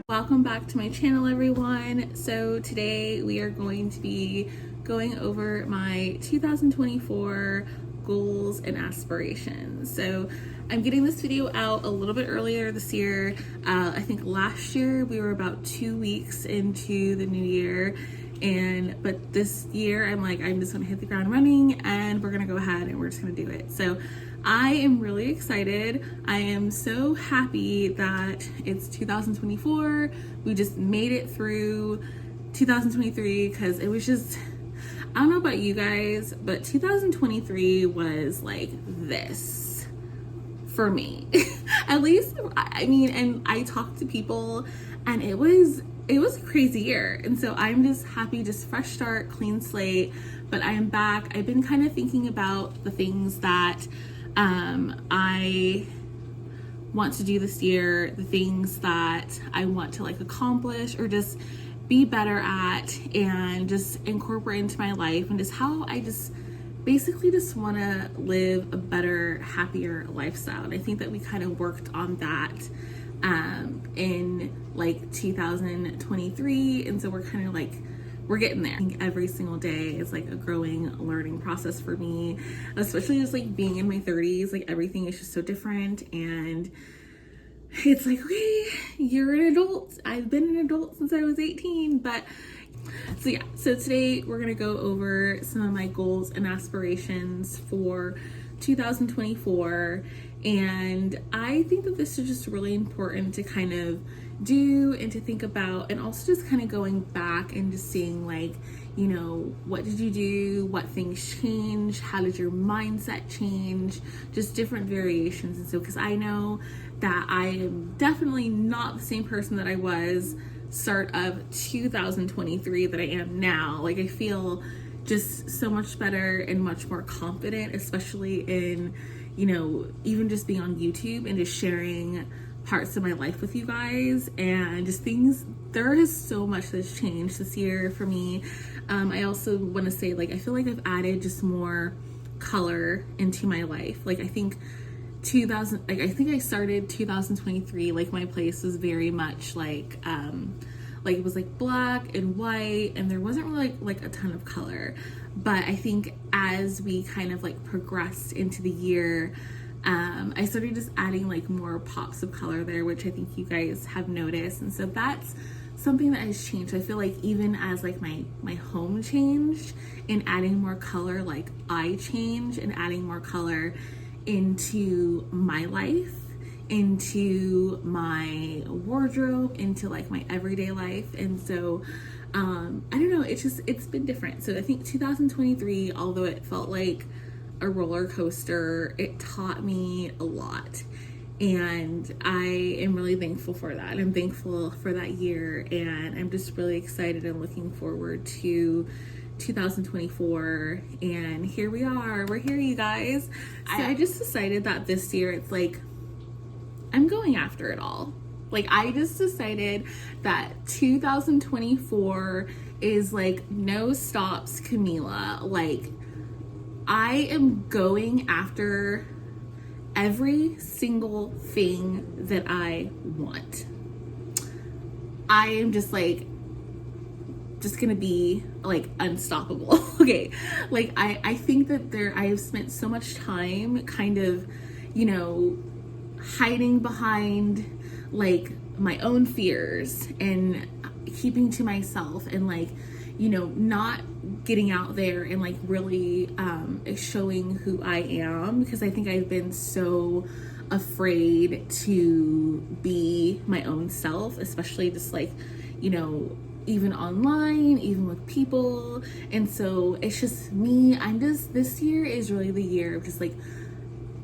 Welcome back to my channel, everyone. So today we are going to be going over my 2024 goals and aspirations. So I'm getting this video out a little bit earlier this year. I think last year we were about 2 weeks into the new year, but this year I'm just gonna hit the ground running and we're gonna go ahead and we're just gonna do it. So I am really excited. I am so happy that it's 2024. We just made it through 2023 because it was just, I don't know about you guys, but 2023 was like this for me. At least, I mean, and I talked to people and it was a crazy year. And so I'm just happy, just fresh start, clean slate, but I am back. I've been kind of thinking about the things that I want to do this year, the things that I want to accomplish or just be better at and just incorporate into my life, and just how I just basically just want to live a better, happier lifestyle. And I think that we kind of worked on that in 2023, and so we're kind of we're getting there. I think every single day is a growing, learning process for me, especially just being in my 30s. Everything is just so different, and it's okay, you're an adult. I've been an adult since I was 18, but so yeah. So today we're gonna go over some of my goals and aspirations for 2024, and I think that this is just really important to kind of do and to think about, and also just kind of going back and just seeing what did you do, what things change, how did your mindset change, just different variations. And so because I know that I am definitely not the same person that I was start of 2023 that I am now. I feel just so much better and much more confident, especially in even just being on YouTube and just sharing parts of my life with you guys, and just things. There is so much that's changed this year for me. I also want to say I feel like I've added just more color into my life. I think I started 2023 my place was very much it was black and white, and there wasn't really a ton of color. But I think as we kind of progressed into the year, I started just adding more pops of color there, which I think you guys have noticed. And so that's something that has changed. I feel even as my home changed, and adding more color, I changed and adding more color into my life, into my wardrobe, into my everyday life. And so I don't know, it's been different. So I think 2023, although it felt like a roller coaster, it taught me a lot, and I am really thankful for that. I'm thankful for that year, and I'm just really excited and looking forward to 2024. And here we are, we're here, you guys. So I just decided that this year it's I'm going after it all. I just decided that 2024 is no stops, Camila. I am going after every single thing that I want. I am just gonna be unstoppable. Okay, I think that I have spent so much time kind of hiding behind my own fears and keeping to myself, and not getting out there and really showing who I am, because I think I've been so afraid to be my own self, especially just even online, even with people. And so it's just me. This year is really the year of just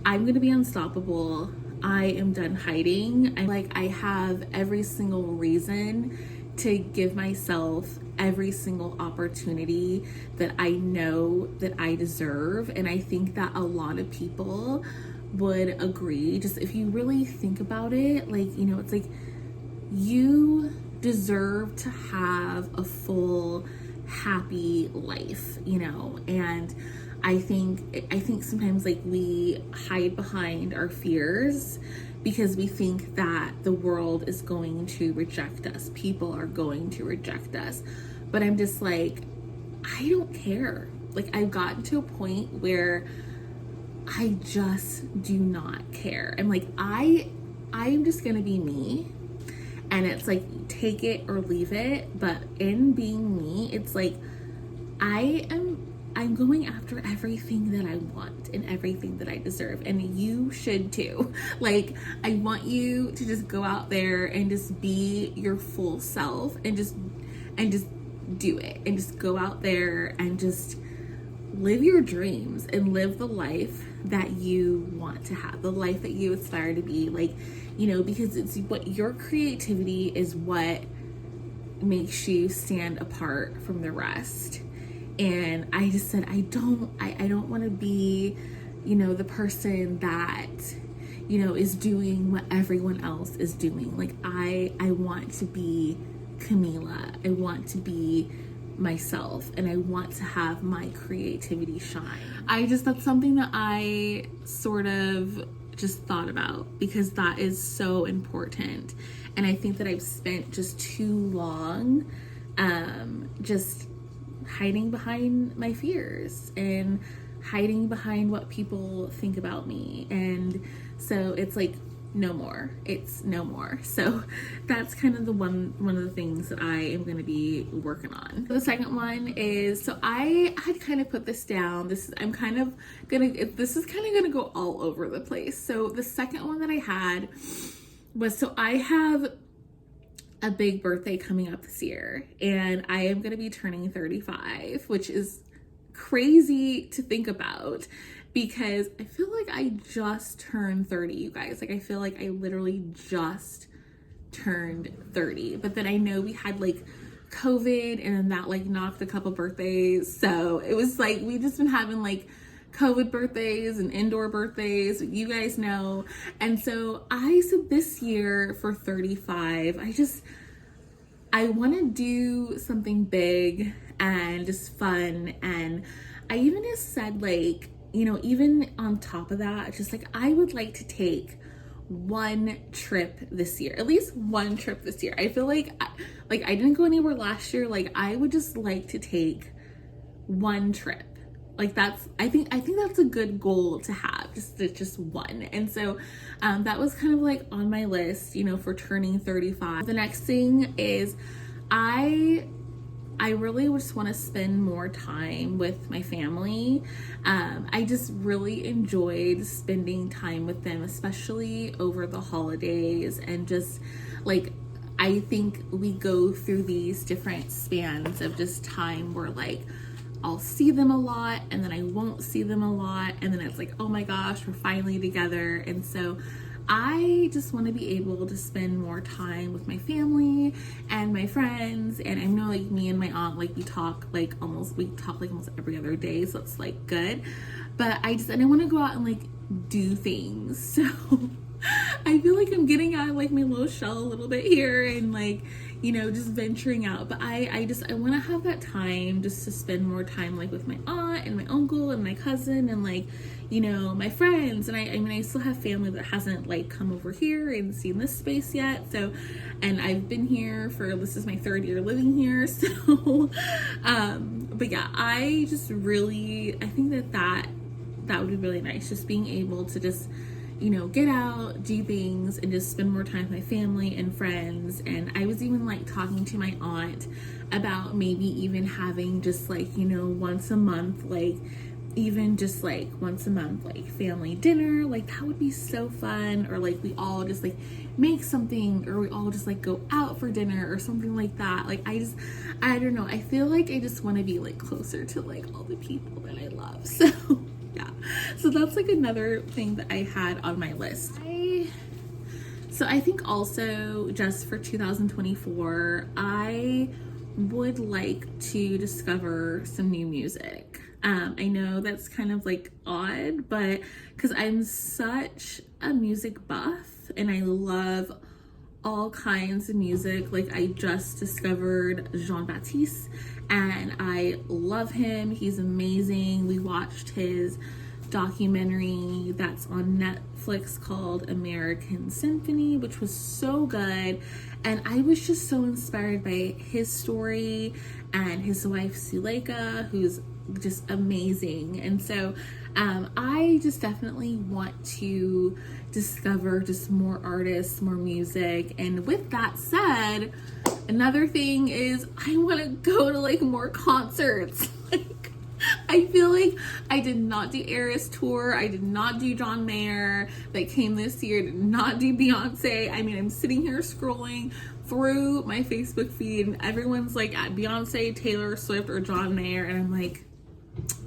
I'm gonna be unstoppable. I am done hiding. I have every single reason to give myself every single opportunity that I know that I deserve. And I think that a lot of people would agree. Just if you really think about it, it's you deserve to have a full, happy life, you know. And I think sometimes like we hide behind our fears because we think that the world is going to reject us, people are going to reject us. But I'm just like, I don't care. Like, I've gotten to a point where I just do not care. I'm like, I'm just gonna be me, and it's like, take it or leave it. But in being me, it's like I'm going after everything that I want and everything that I deserve, and you should too. Like, I want you to just go out there and just be your full self, and just do it, and just go out there and just live your dreams and live the life that you want to have, the life that you aspire to be. Like, you know, because it's what your creativity is what makes you stand apart from the rest. And I just said, I don't want to be, you know, the person that, you know, is doing what everyone else is doing. Like, I want to be Camila. I want to be myself, and I want to have my creativity shine. That's something that I sort of just thought about, because that is so important. And I think that I've spent just too long just hiding behind my fears and hiding behind what people think about me. And so it's like, no more. It's no more. So that's kind of one of the things that I am going to be working on. The second one is, so I had kind of put this down. This is kind of gonna go all over the place. So the second one that I had was, so I have a big birthday coming up this year, and I am going to be turning 35, which is crazy to think about, because I feel like I just turned 30, you guys. Like, I feel like I literally just turned 30. But then I know we had like COVID, and then that like knocked a couple birthdays. So it was like, we've just been having like COVID birthdays and indoor birthdays, you guys know. And so this year for 35, I want to do something big and just fun. And I even just said, like, you know, even on top of that, just like, I would like to take one trip this year, at least one trip this year. I feel like I didn't go anywhere last year. Like, I would just like to take one trip. Like, I think that's a good goal to have, just one. And so that was kind of like on my list, you know, for turning 35. The next thing is, I really just want to spend more time with my family. I just really enjoyed spending time with them, especially over the holidays. And just like, I think we go through these different spans of just time where like, I'll see them a lot, and then I won't see them a lot, and then it's like, oh my gosh, we're finally together. And so I just want to be able to spend more time with my family and my friends. And I know, like, me and my aunt, like, we talk like almost every other day, so it's like good. But I want to go out and like do things. So I feel like I'm getting out of like my little shell a little bit here, and like, you know, just venturing out. But I want to have that time just to spend more time like with my aunt and my uncle and my cousin and like, you know, my friends. And I still have family that hasn't like come over here and seen this space yet. So, and I've been here this is my third year living here. So, but yeah, I think that would be really nice. Just being able to just, you know, get out, do things, and just spend more time with my family and friends. And I was even like talking to my aunt about maybe even having just like, you know, once a month, like family dinner. Like, that would be so fun. Or like, we all just like make something, or we all just like go out for dinner or something like that. Like, I don't know. I feel like I just want to be like closer to like all the people that I love. So yeah, so that's like another thing that I had on my list. So I think also, just for 2024, I would like to discover some new music. I know that's kind of like odd, but because I'm such a music buff and I love all kinds of music. Like, I just discovered Jean-Baptiste, and I love him. He's amazing. We watched his documentary that's on Netflix called American Symphony, which was so good, and I was just so inspired by his story and his wife Suleika, who's just amazing. And so I just definitely want to discover just more artists, more music. And with that said, another thing is I want to go to like more concerts. Like, I feel like I did not do Eras Tour. I did not do John Mayer that came this year. Did not do Beyonce. I mean, I'm sitting here scrolling through my Facebook feed and everyone's like at Beyonce, Taylor Swift, or John Mayer, and I'm like,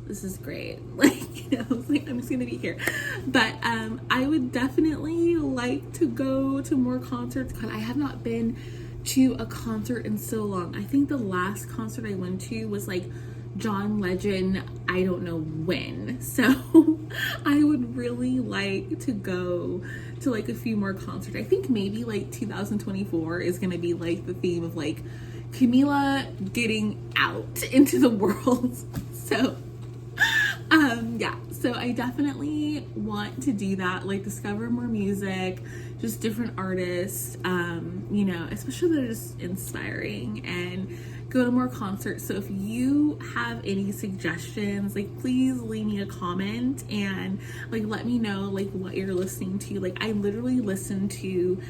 this is great. Like, you know, like I'm just gonna be here. But I would definitely like to go to more concerts because I have not been to a concert in so long. I think the last concert I went to was like John Legend, I don't know when. So I would really like to go to like a few more concerts. I think maybe like 2024 is gonna be like the theme of like Camila getting out into the world. So yeah, so I definitely want to do that, like discover more music, just different artists, you know, especially that are just inspiring, and go to more concerts. So if you have any suggestions, like please leave me a comment and like let me know like what you're listening to. Like I literally listen to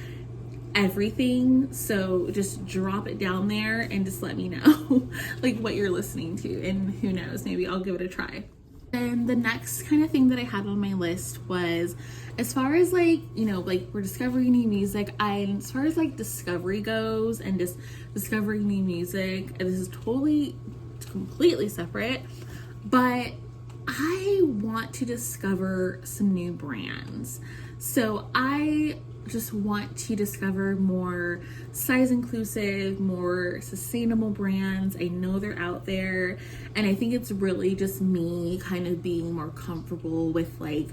everything, so just drop it down there and just let me know like what you're listening to, and who knows, maybe I'll give it a try. And the next kind of thing that I had on my list was, as far as like, you know, like we're discovering new music, as far as like discovery goes and just discovering new music, and this is completely separate, but I want to discover some new brands. So I just want to discover more size inclusive, more sustainable brands. I know they're out there, and I think it's really just me kind of being more comfortable with like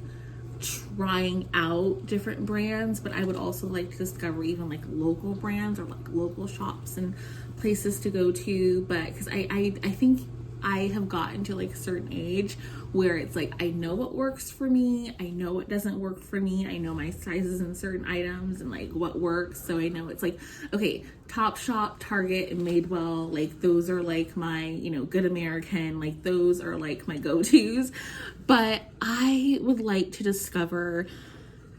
trying out different brands. But I would also like to discover even like local brands or like local shops and places to go to. But because I think I have gotten to like a certain age where it's like I know what works for me, I know what doesn't work for me, I know my sizes in certain items and like what works. So I know it's like, okay, Topshop, Target, and Madewell, like those are like my, you know, Good American, like those are like my go-tos. But I would like to discover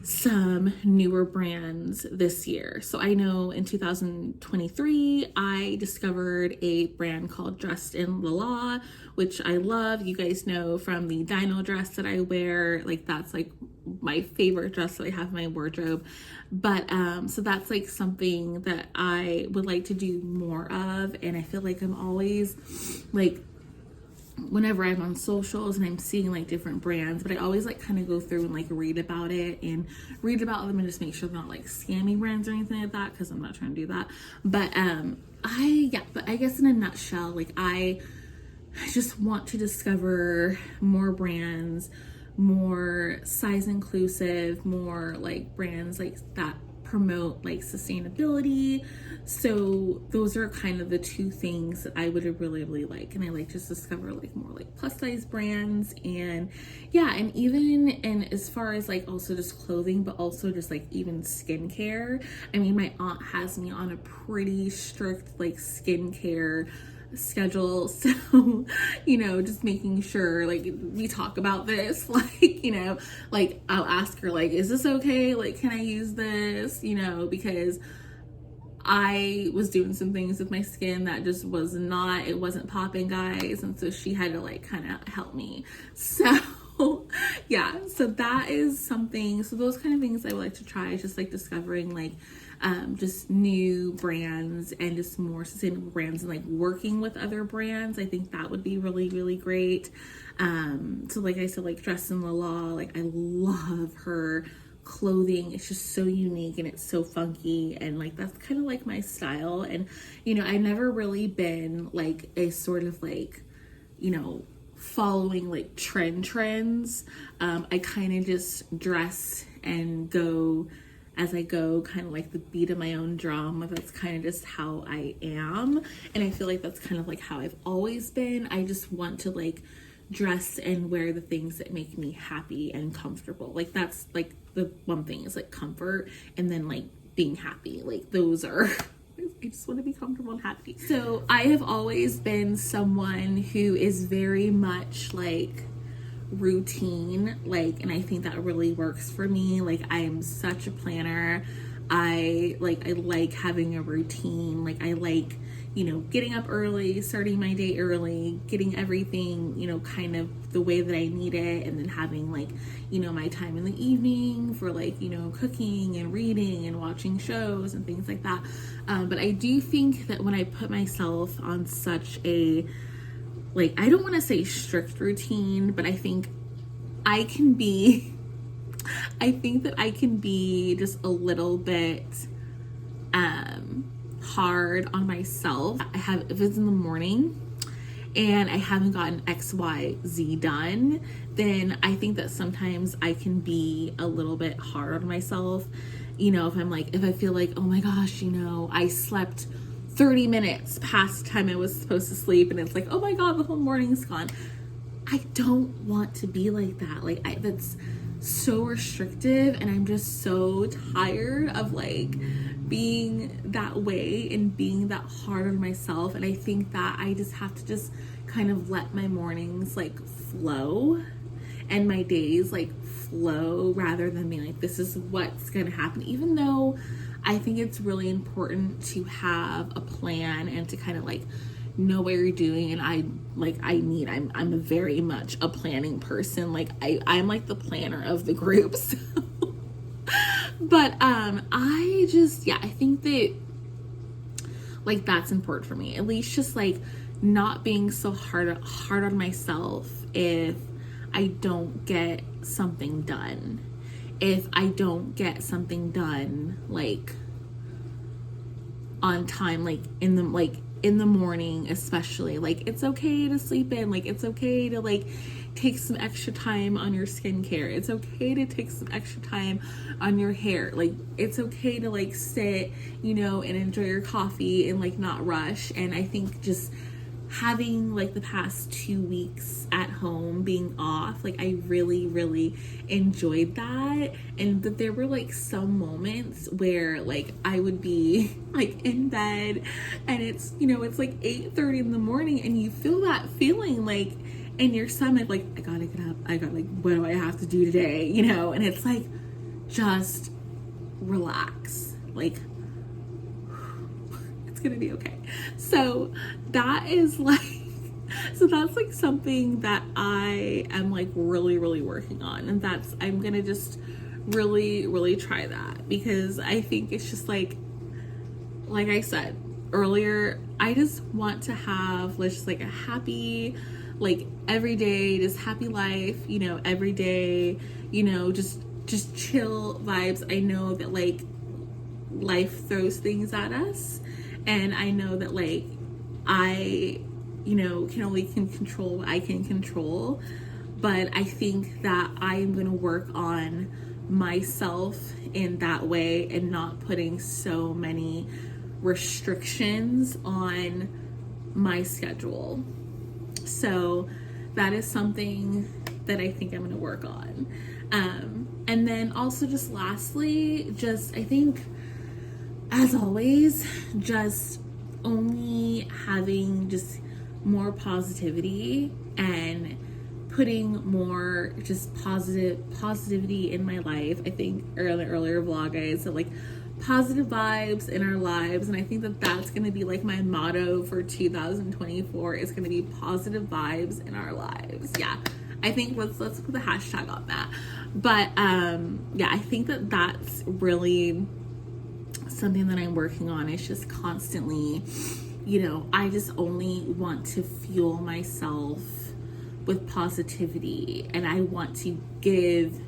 some newer brands this year. So I know in 2023 I discovered a brand called Dressed in La La, which I love. You guys know from the dino dress that I wear, like that's like my favorite dress that I have in my wardrobe. But so that's like something that I would like to do more of, and I feel like I'm always like, whenever I'm on socials and I'm seeing like different brands, but I always like kind of go through and like read about them and just make sure they're not like scammy brands or anything like that, because I'm not trying to do that. But I guess in a nutshell, like I just want to discover more brands, more size inclusive, more like brands like that promote like sustainability. So those are kind of the two things that I would really, really like. And I like to discover like more like plus size brands, and yeah, and even, and as far as like also just clothing, but also just like even skincare. I mean, my aunt has me on a pretty strict like skincare schedule, so you know, just making sure like we talk about this, like, you know, like I'll ask her like, is this okay, like can I use this, you know, because I was doing some things with my skin that just it wasn't popping, guys, and so she had to like kind of help me. So yeah, so that is something, so those kind of things I would like to try, just like discovering like just new brands and just more sustainable brands, and like working with other brands. I think that would be really, really great. So like I said, like Dressed in La La, like I love her clothing. It's just so unique and it's so funky, and like that's kind of like my style. And you know, I've never really been like a sort of like, you know, following like trends. I kind of just dress and go as I go, kind of like the beat of my own drum. That's kind of just how I am. And I feel like that's kind of like how I've always been. I just want to like dress and wear the things that make me happy and comfortable. Like that's like the one thing is like comfort, and then like being happy. Like those are I just want to be comfortable and happy. So I have always been someone who is very much like routine, like, and I think that really works for me. Like I am such a planner. I like having a routine. Like I like, you know, getting up early, starting my day early, getting everything, you know, kind of the way that I need it, and then having like, you know, my time in the evening for like, you know, cooking and reading and watching shows and things like that. But I do think that when I put myself on such a, like, I don't want to say strict routine, but I think I can be, I think that I can be just a little bit hard on myself. I have, if it's in the morning and I haven't gotten XYZ done, then I think that sometimes I can be a little bit hard on myself. You know, if I'm like, if I feel like, oh my gosh, you know, I slept 30 minutes past the time I was supposed to sleep, and it's like, oh my God, the whole morning's gone. I don't want to be like that. Like that's so restrictive, and I'm just so tired of like being that way and being that hard on myself. And I think that I just have to just kind of let my mornings like flow and my days like flow, rather than being like, this is what's gonna happen. Even though I think it's really important to have a plan and to kind of like know what you're doing. And I'm a very much a planning person. Like I'm like the planner of the group. So. But I just, yeah, I think that like that's important for me. At least just like not being so hard on myself if I don't get something done. If I don't get something done like on time, like in the morning especially, like it's okay to sleep in, like it's okay to like take some extra time on your skincare, it's okay to take some extra time on your hair, like it's okay to like sit, you know, and enjoy your coffee and like not rush. And I think just having like the past 2 weeks at home being off, like I really enjoyed that. And that there were like some moments where like I would be like in bed and it's, you know, it's like 8:30 in the morning, and you feel that feeling like in your stomach, like I gotta get up, I got like, what do I have to do today, you know? And it's like, just relax, like it's gonna be okay. So that is like, so that's like something that I am like really working on, and that's, I'm gonna just really try that, because I think it's just like I said earlier, I just want to have just like a happy, like everyday, just happy life, you know, every day, you know, just chill vibes. I know that like life throws things at us, and I know that like I, you know, can control what I can control. But I think that I am going to work on myself in that way and not putting so many restrictions on my schedule. So that is something that I think I'm going to work on. And then also just lastly, just I think as always, just only having just more positivity and putting more just positivity in my life. I think earlier vlog I said like positive vibes in our lives, and I think that that's going to be like my motto for 2024 is going to be positive vibes in our lives. Yeah, I think let's put the hashtag on that. But yeah, I think that that's really something that I'm working on. It's just constantly, you know, I just only want to fuel myself with positivity, and I want to give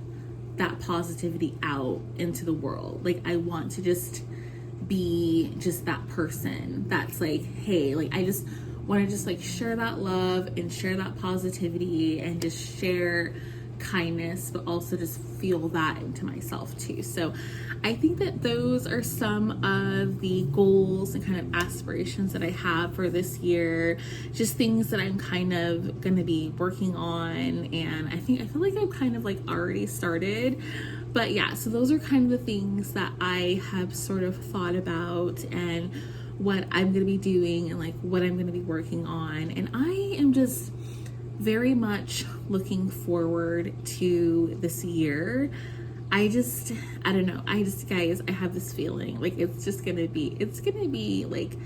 that positivity out into the world. Like I want to just be just that person that's like, hey, like I just want to just like share that love and share that positivity and just share kindness, but also just feel that into myself too. So I think that those are some of the goals and kind of aspirations that I have for this year, just things that I'm kind of going to be working on. And I feel like I've kind of like already started, but yeah, so those are kind of the things that I have sort of thought about and what I'm going to be doing and like what I'm going to be working on. And I am just very much looking forward to this year. I don't know. Guys, I have this feeling like it's gonna be like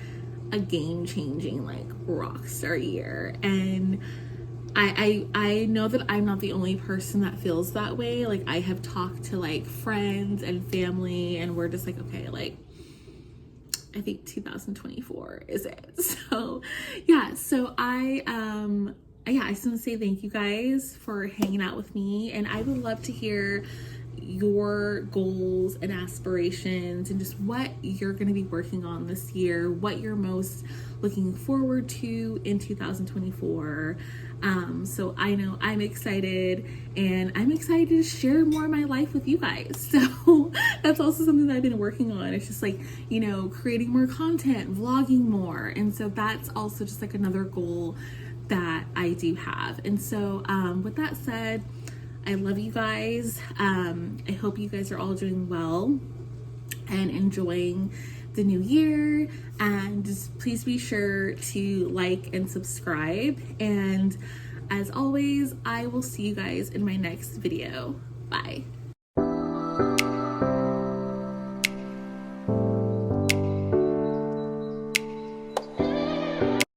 a game-changing, like rock star year. And I know that I'm not the only person that feels that way. Like I have talked to like friends and family, and we're just like, okay, like I think 2024 is it. So yeah, so I just want to say thank you guys for hanging out with me, and I would love to hear your goals and aspirations and just what you're going to be working on this year, what you're most looking forward to in 2024. So I know I'm excited, and I'm excited to share more of my life with you guys. So that's also something that I've been working on. It's just like, you know, creating more content, vlogging more. And so that's also just like another goal that I do have. And so with that said, I love you guys. I hope you guys are all doing well and enjoying the new year. And just please be sure to like and subscribe. And as always, I will see you guys in my next video. Bye.